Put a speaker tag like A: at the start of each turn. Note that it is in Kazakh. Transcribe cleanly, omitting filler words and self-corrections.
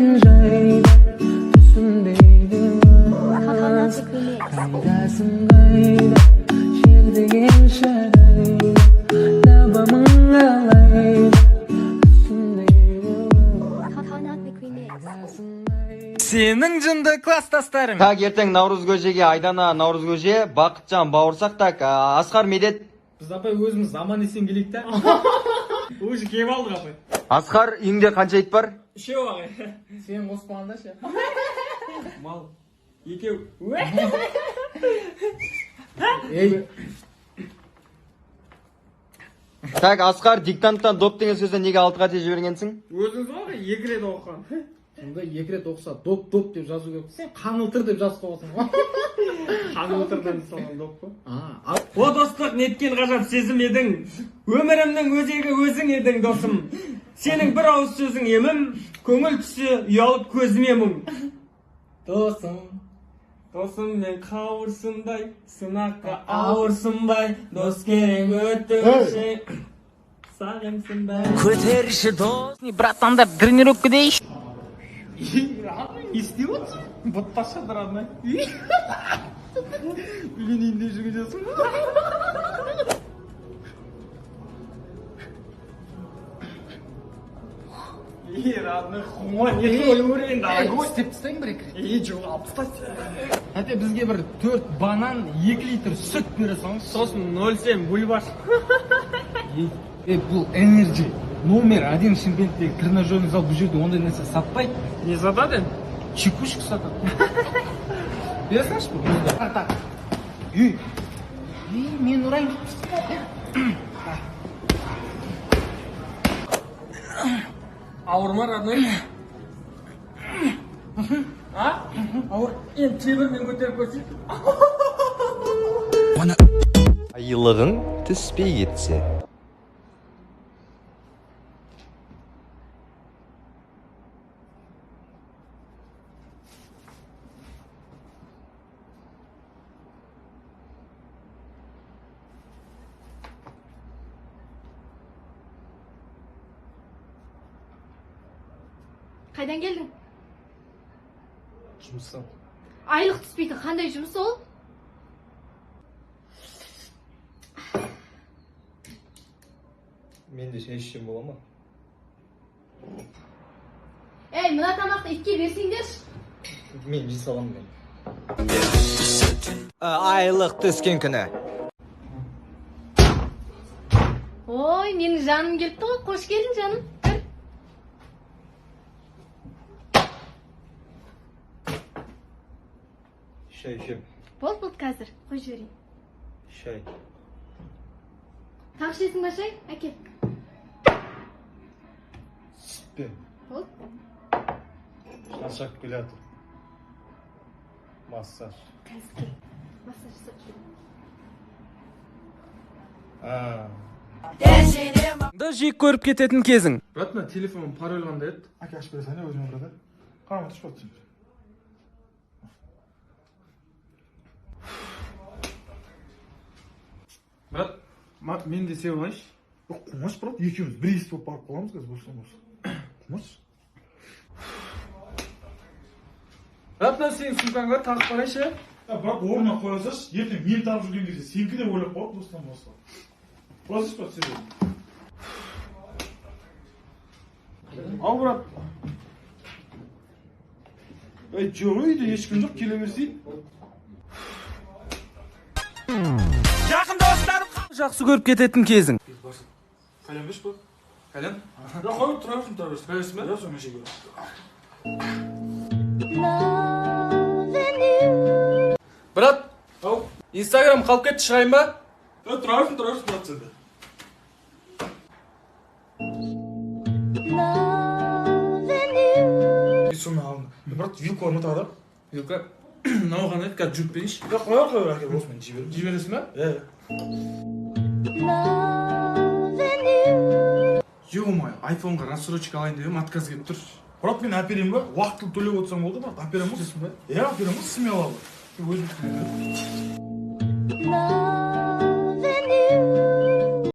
A: Bilmegen jayda Tüsündeydim Kaydasın gayda Şerdegen şarayda Labamın alayda Tüsündeydim Kaydasın gayda
B: Senin jındı klasstastarың.
C: Так, ертең Наурыз көжеге, Айдана Наурыз көже, Бақытжан бауырсақ, так, Асқар медет.
B: Biz апай өзіміз аман есен келейік та. Уже келіп алдық апай.
C: Асқар, үйіңде қанша ит бар?
B: Үшеу ағай. Сен қоспағанда ше. Мал. Екеу. Ей.
C: Так, Асқар, диктанттан доп деген сөзден неге 6 қате жібергенсің?
B: Өзіңіз ғой 2 рет оқыған. Сонда 2 рет оқыса доп деп жазу керек. Сен қаңылтыр деп жазып қойсың ғой. Қаңылтырдан салған доп қой. О достық, неткен ғажап сезім едің. Өмірімнің өзегі өзің едің досым. Сенің бір ауыз сөзің емім, көңіл түсі ұялып көзіме мұң. Досым мен қауырсынбай, сынаққа ауырсынбай, дос керек өтірші, сағымсынбай.
D: Көтеріші дос. Братандар, тренировка дейші.
B: Істеп отырсың? Бұтташы дырадың. Үйленейін деп жүрген жасың. Родной, хума, не көрейін дағай.
E: Істеп тастайын бір екі.
B: Жоқ, алып тастайын.
E: Әте бізге бір 4 банан, 2 литр сүт бере салыңыз.
B: Сосын 0,7 бульбаш.
E: Бұл энерджи. Номер 1 Шымкенттегі тренажерный зал, бұл жерде ондай нәрсе сатпайды.
B: Не зададың?
E: Чекушек сатады. Бере салшы бұл. Так. Мен ұрайын.
B: Ауырма, родной. А? Ауыр. Енді тебірмен көтеріп көрсей.
C: Айлығың түспей кетсе.
F: Қайдан келдің?
E: Жұмыстан.
F: Айлық түспейді. Қандай жұмыс ол?
E: Мен де шешем бола ма?
F: Ей, мына тамақты итке берсеңдерші.
E: Мен жей саламын мен.
C: Айлық түскен күні.
F: Ой, менің жаным келіпті ғой. Қош келдің жаным.
E: Шай ішем.
F: Болды қазір. Қой жіберейін.
E: Шай.
F: Тағы ішесің ба шай? Әкел.
E: Сүтпен.
F: Болды.
E: Шаршап келе жатыр. Массаж.
F: Қазір кел. Массаж жасап жүрейін.
B: Да жек көріп кететін кезің.
E: Брат, мен телефоным пароль қандай еді? Әке ашып бере салайын өзіме брат. Қарама түшіп жатыр. Брат, мен де сеу алайыншы. Қумаш, брат, екеуміз бір ес болып барып қаламыз қазір болсын. Қумаш.
B: Брат, мына сенің сумкаңға тағып барайыншы.
G: Бірақ орнына қоя салшы, ертең мен тағып жүрген кезде сенікі де ойлап қалып достан болса. Қоя салшы, брат, сен.
E: Ал, брат. Жоқ, үйде ешкім жоқ, келе берсей.
B: Жақын достарым жақсы көріп кететін кезің.
G: Қалем беш бұл?
E: Қалем?
G: Жоқ, қойып тұра берсін, тұра берсін. Қоя берсін бе? Жоқ, соңын шеге.
B: Брат, Инстаграм қалып кетті, шығайын ба?
G: Тұра берсін, брат, сенде. Соны алын. Брат, вилка орны тағы да?
B: Вилка. Мынау ғана қазір жүріп берейінші.
G: Жоқ, қоя бер, осымен жіберем.
B: Жібересің ба?
G: Ё-моё, айфонға рассрочка алайын деп отказ келіп тұр. Брат, мен әперем ба? Уақытылы төлеп отырсам болды, брат. Әперем ба? Иә, әперем ба? Смело. Өзім